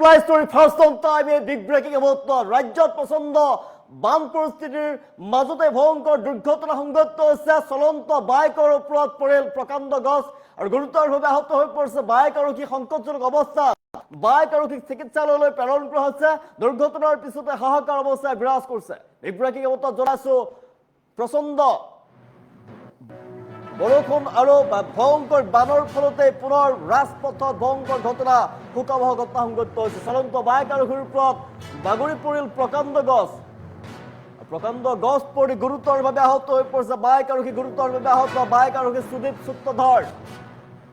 Supply story first on time a big breaking about ৰাজ্যত প্ৰচণ্ড বান পৰিস্থিতিৰ মাজতে ভয়ংকৰ দুৰ্ঘটনা সংঘটিত হৈছে চলন্ত বাইকৰ ওপৰত পৰিল প্ৰকাণ্ড গছ আৰু গুৰুতৰভাৱে আহত হৈ পৰিছে বাইক আৰোহী সংকটজনক অৱস্থা বাইক আৰোহীক চিকিৎসালয়লৈ প্ৰেৰণ কৰা হৈছে দুৰ্ঘটনাৰ পিছতে হাহাকাৰ অৱস্থাই বিৰাজ কৰিছে বিগ ব্ৰেকিং অৱস্থা জনাইছো প্ৰচণ্ড বৰষুণ আৰু ভয়ংকৰ বানৰ ফলতে পুনৰ ৰাজপথত ভয়ংকৰ ঘটনা শোকাবহ ঘটনা সংঘটিত হৈছে চলন্ত বাইক আৰোহীৰ ওপৰত বাগৰি পৰিল প্ৰকাণ্ড গছ পৰি গুৰুতৰভাৱে আহত হৈ পৰিছে বাইক আৰোহী গুৰুতৰভাৱে আহত বাইক আৰোহী সুদীপ সূত্ৰধৰ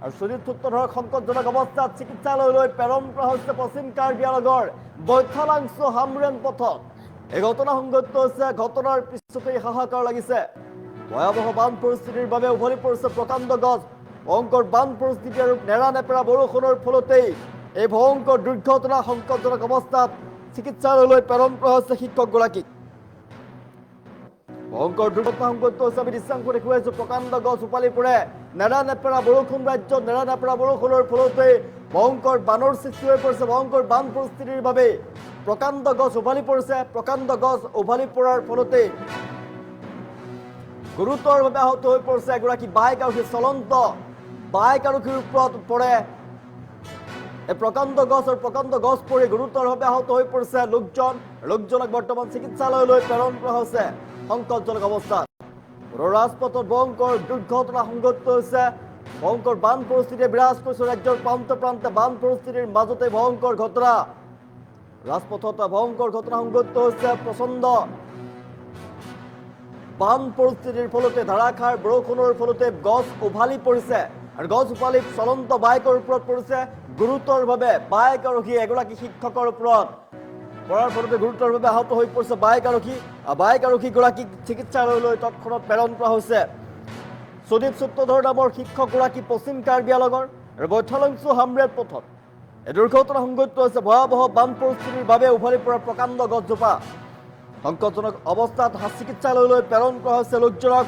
আৰু সুদীপ সূত্ৰধৰ সংকটজনক অৱস্থাত চিকিৎসালয়লৈ প্ৰেৰণ কৰা হৈছে পশ্চিম কাৰ্বি আংলঙৰ বৈঠালাংছু হামৰেন পথত এই ঘটনা সংঘটিত হৈছে ঘটনাৰ পিছতেই হাহাকাৰ লাগিছে ভয়াবহ বান পৰিস্থিতিৰ বাবে উভলি পৰিছে প্ৰকাণ্ড গছ ভয়ংকৰ বান পৰিস্থিতি আৰু নেৰানেপেৰা বৰষুণৰ ফলতেই এই ভয়ংকৰ দুৰ্ঘটনা সংকটজনক অৱস্থাত চিকিৎসালয়লৈ প্ৰেৰণ কৰা হৈছে শিক্ষকগৰাকীক ভয়ংকৰ দুৰ্ঘটনা সংঘটিত হৈছে আমি দৃশ্যাংশ দেখুৱাইছো প্ৰকাণ্ড গছ উপালি পৰে নেৰানেপেৰা বৰষুণ ৰাজ্যত নেৰানেপেৰা বৰষুণৰ ফলতে ভয়ংকৰ বানৰ সৃষ্টি হৈ পৰিছে ভয়ংকৰ বান পৰিস্থিতিৰ বাবে প্ৰকাণ্ড গছ উভালি পৰিছে প্ৰকাণ্ড গছ উভালি পৰাৰ ফলতে গুৰুতৰভাৱে আহত হৈ পৰিছে এগৰাকী বাইক আৰোহী চলন্ত বাইক আৰোহীৰ ওপৰত পৰে এই প্ৰকাণ্ড গছ পৰি গুৰুতৰভাৱে আহত হৈ পৰিছে লোকজনক বৰ্তমান চিকিৎসালয়লৈ প্ৰেৰণ কৰা হৈছে সংকটজনক অৱস্থাত ৰাজপথত ভয়ংকৰ দুৰ্ঘটনা সংঘটিত হৈছে ভয়ংকৰ বান পৰিস্থিতিয়ে বিৰাজ কৰিছে ৰাজ্যৰ প্ৰান্তে প্ৰান্তে বান পৰিস্থিতিৰ মাজতে ভয়ংকৰ ঘটনা ৰাজপথত ভয়ংকৰ ঘটনা সংঘটিত হৈছে প্ৰচণ্ড বান পৰিস্থিতিৰ ফলতে ধাৰাসাৰ বৰষুণৰ ফলতে গছ উভালি পৰিছে আৰু গছ উভালি চলন্ত বাইকৰ ওপৰত পৰিছে গুৰুতৰভাৱে বাইক আৰোহী এগৰাকী শিক্ষকৰ ওপৰত পৰাৰ ফলতে গুৰুতৰভাৱে আহত হৈ পৰিছে বাইক আৰোহীগৰাকীক চিকিৎসালয়লৈ তৎক্ষণাত প্ৰেৰণ কৰা হৈছে সুদীপ সূত্ৰধৰ নামৰ শিক্ষকগৰাকী পশ্চিম কাৰ্বি আংলঙৰ আৰু বৈঠালাংছু হামৰেন পথত এই দুৰ্ঘটনা সংঘটিত হৈছে ভয়াবহ বান পৰিস্থিতিৰ বাবে উভালি পৰা প্ৰকাণ্ড গছজোপা সংকটজনক অৱস্থাত চিকিৎসালয়লৈ প্ৰেৰণ কৰা হৈছে লোকজনক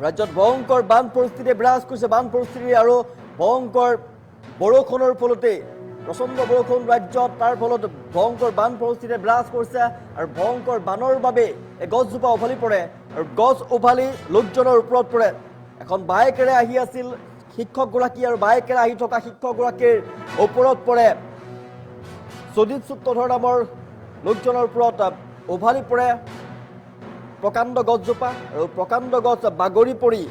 ৰাজ্যত ভয়ংকৰ বান পৰিস্থিতিয়ে বিৰাজ কৰিছে বান পৰিস্থিতি আৰু ভয়ংকৰ বৰষুণৰ ফলতে প্ৰচণ্ড বৰষুণ ৰাজ্যত তাৰ ফলত ভয়ংকৰ বান পৰিস্থিতিয়ে বিৰাজ কৰিছে আৰু ভয়ংকৰ বানৰ বাবে এই গছজোপা উভালি পৰে আৰু গছ উভালি লোকজনৰ ওপৰত পৰে এখন বাইকেৰে আহি আছিল শিক্ষকগৰাকী আৰু বাইকেৰে আহি থকা শিক্ষকগৰাকীৰ ওপৰত পৰে সুদীপ সূত্ৰধৰ নামৰ লোকজনৰ ওপৰত উভালি পৰে প্ৰকাণ্ড গছজোপা আৰু প্ৰকাণ্ড গছ বাগৰি পৰি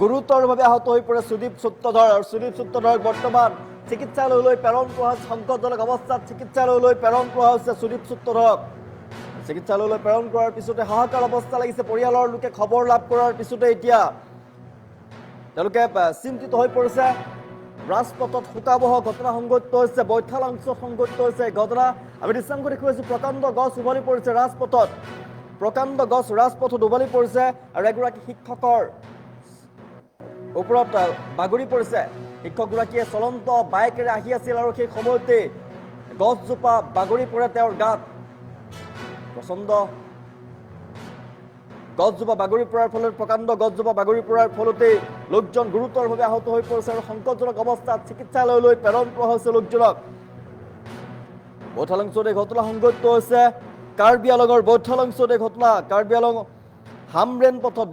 গুৰুতৰভাৱে আহত হৈ পৰে সুদীপ সূত্ৰধৰ আৰু সুদীপ সূত্ৰধৰক বৰ্তমান চিকিৎসালয়লৈ প্ৰেৰণ কৰা হৈছে সংকটজনক অৱস্থাত চিকিৎসালয়লৈ প্ৰেৰণ কৰা হৈছে সুদীপ সূত্ৰধৰক চিকিৎসালয়লৈ প্ৰেৰণ কৰাৰ পিছতে হাহাকাৰ অৱস্থা লাগিছে পৰিয়ালৰ লোকে খবৰ লাভ কৰাৰ পিছতে এতিয়া তেওঁলোকে চিন্তিত হৈ পৰিছে ৰাজপথত শোকাবহ ঘটনা সংঘটিত হৈছে বৈঠালাংছু সংঘটিত হৈছে এই ঘটনা আমি দৃশ্যাংশ দেখুৱাইছো প্ৰকাণ্ড গছ উভালি পৰিছে ৰাজপথত উভালি পৰিছে আৰু এগৰাকী শিক্ষকৰ ওপৰত বাগৰি পৰিছে শিক্ষকগৰাকীয়ে চলন্ত বাইকেৰে আহি আছিল আৰু সেই সময়তে গছজোপা বাগৰি পৰে তেওঁৰ গাত প্ৰচণ্ড গছজোপা বাগৰি পৰাৰ ফলত প্ৰকাণ্ড গছজোপা বাগৰি পৰাৰ ফলতে লোকজন গুৰুতৰভাৱে আহত হৈ পৰিছে আৰু সংকটজনক অৱস্থাত চিকিৎসালয়লৈ প্ৰেৰণ কৰা হৈছে লোকজনক বৈঠালাংছুত এই ঘটনা সংঘটিত হৈছে কাৰ্বি আংলঙৰ বৈঠালাংছুত এই ঘটনা কাৰ্বি আংলং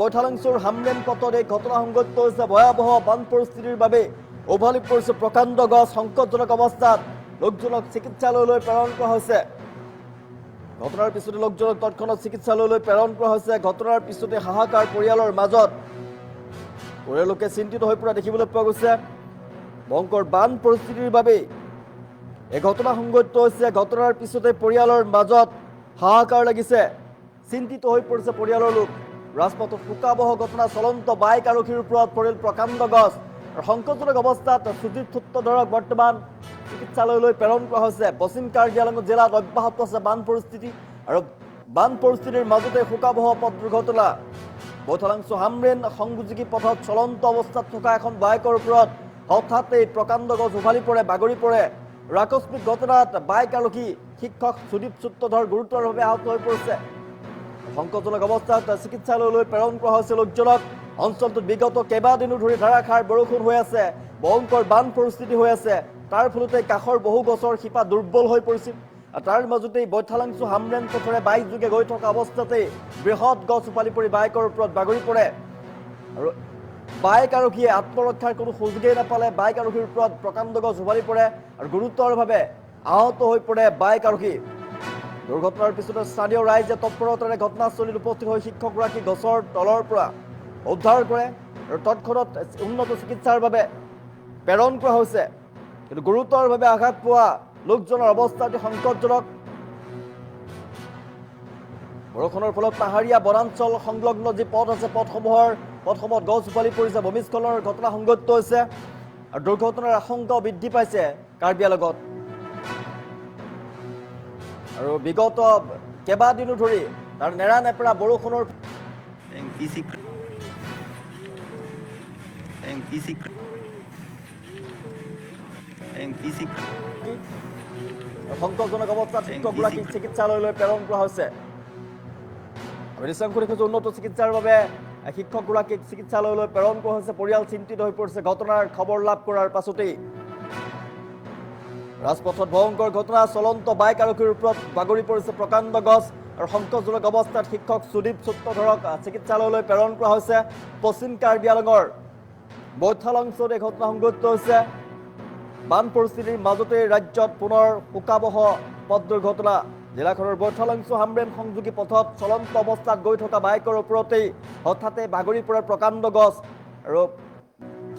বৈঠালাংছুৰ হামৰেন পথত এই ঘটনা সংঘটিত হৈছে ভয়াবহ বান পৰিস্থিতিৰ বাবে উভালি পৰিছে প্ৰকাণ্ড গছ সংকটজনক অৱস্থাত লোকজনক চিকিৎসালয়লৈ প্ৰেৰণ কৰা হৈছে ঘটনাৰ পিছতে লোকজনক তৎক্ষণাত চিকিৎসালয়লৈ প্ৰেৰণ কৰা হৈছে ঘটনাৰ পিছতে হাহাকাৰ পৰিয়ালৰ মাজত পৰিয়ালোকে চিন্তিত হৈ পৰা দেখিবলৈ পোৱা গৈছে ভয়ংকৰ বান পৰিস্থিতিৰ বাবে এই ঘটনা সংঘটিত হৈছে ঘটনাৰ পিছতে পৰিয়ালৰ মাজত হাহাকাৰ লাগিছে চিন্তিত হৈ পৰিছে পৰিয়ালৰ লোক ৰাজপথত শোকাবহ ঘটনা চলন্ত বাইক আৰোহীৰ ওপৰত পৰিল প্ৰকাণ্ড গছ আৰু সংকটজনক অৱস্থাত সুদীপ সূত্ৰধৰক বৰ্তমান চিকিৎসালয়লৈ প্ৰেৰণ কৰা হৈছে পশ্চিম কাৰ্বি আংলং জিলাত অব্যাহত আছে বান পৰিস্থিতি আৰু বান পৰিস্থিতিৰ মাজতে শোকাবহ পথ দুৰ্ঘটনা বৈঠালাংছু হামৰেন সংযোগী পথত চলন্ত অৱস্থাত থকা এখন বাইকৰ ওপৰত হঠাৎ এই প্ৰকাণ্ড গছ উভালি পৰে বাগৰি পৰে আকস্মিক ঘটনাত বাইক আৰোহী শিক্ষক সুদীপ সূত্ৰধৰ গুৰুতৰভাৱে আহত হৈ পৰিছে সংকটজনক অৱস্থাত চিকিৎসালয়লৈ প্ৰেৰণ কৰা হৈছে লোকজনক অঞ্চলটোত বিগত কেইবাদিনো ধৰি ধাৰাসাৰ বৰষুণ হৈ আছে ভয়ংকৰ বান পৰিস্থিতি হৈ আছে তাৰ ফলতে কাষৰ বহু গছৰ শিপা দুৰ্বল হৈ পৰিছিল আৰু তাৰ মাজতেই বৈঠালাংশু হামৰেন পথৰে বাইক যোগে গৈ থকা অৱস্থাতেই বৃহৎ গছ উপালি পৰি বাইকৰ ওপৰত বাগৰি পৰে আৰু বাইক আৰক্ষীয়ে আত্মৰক্ষাৰ কোনো সুযোগেই নাপালে বাইক আৰক্ষীৰ ওপৰত প্ৰকাণ্ড গছ উভালি পৰে আৰু গুৰুতৰভাৱে আহত হৈ পৰে বাইক আৰক্ষী দুৰ্ঘটনাৰ পিছতে স্থানীয় ৰাইজে তৎপৰতাৰে ঘটনাস্থলীত উপস্থিত হৈ শিক্ষকগৰাকী গছৰ তলৰ পৰা উদ্ধাৰ কৰে আৰু তৎক্ষণাত উন্নত চিকিৎসাৰ বাবে প্ৰেৰণ কৰা হৈছে কিন্তু গুৰুতৰভাৱে আঘাত পোৱা লোকজনৰ অৱস্থা অতি সংকটজনক বৰষুণৰ ফলত পাহাৰীয়া বনাঞ্চল সংলগ্ন যি পথ আছে পথসমূহত গছ উভালি পৰিছে ভূমিস্খলনৰ ঘটনা সংঘটিত হৈছে আৰু দুৰ্ঘটনাৰ আশংকাও বৃদ্ধি পাইছে কাৰ্বি আংলঙত আৰু বিগত কেইবাদিনো ধৰি তাৰ নেৰানেপেৰা বৰষুণৰ সংকটজনক অৱস্থাত শিক্ষকগৰাকীক চিকিৎসালয়লৈ প্ৰেৰণ কৰা হৈছে নিশ্চয় দেখিছোঁ উন্নত চিকিৎসাৰ বাবে শিক্ষকগৰাকীক চিকিৎসালয়লৈ প্ৰেৰণ কৰা হৈছে পৰিয়াল চিন্তিত হৈ পৰিছে ঘটনাৰ খবৰ লাভ কৰাৰ পাছতেই ৰাজপথত ভয়ংকৰ ঘটনা চলন্ত বাইক আৰক্ষীৰ ওপৰত বাগৰি পৰিছে প্ৰকাণ্ড গছ আৰু সংকটজনক অৱস্থাত শিক্ষক সুদীপ সূত্ৰধৰক চিকিৎসালয়লৈ প্ৰেৰণ কৰা হৈছে পশ্চিম কাৰ্বি আংলঙৰ বৈঠালাংশত এই ঘটনা সংঘটিত হৈছে বান পৰিস্থিতিৰ মাজতে ৰাজ্যত পুনৰ শোকাবহ পথ দুৰ্ঘটনা জিলাখনৰ বৈঠালাংশু হামৰেন সংযোগী পথত চলন্ত অৱস্থাত গৈ থকা বাইকৰ ওপৰতেই হঠাতে বাগৰি পৰে প্ৰকাণ্ড গছ আৰু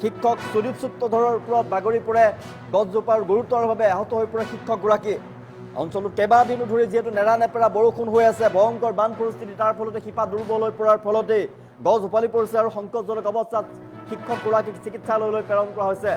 শিক্ষক সুদীপ সূত্ৰধৰৰ ওপৰত বাগৰি পৰে গছজোপাৰ গুৰুতৰভাৱে আহত হৈ পৰে শিক্ষকগৰাকী অঞ্চলটোত কেইবাদিনো ধৰি যিহেতু নেৰানেপেৰা বৰষুণ হৈ আছে ভয়ংকৰ বান পৰিস্থিতি তাৰ ফলতে শিপা দুৰ্বল হৈ পৰাৰ ফলতেই গছ উভালি পৰিছে আৰু সংকটজনক অৱস্থাত শিক্ষকগৰাকীক চিকিৎসালয়লৈ প্ৰেৰণ কৰা হৈছে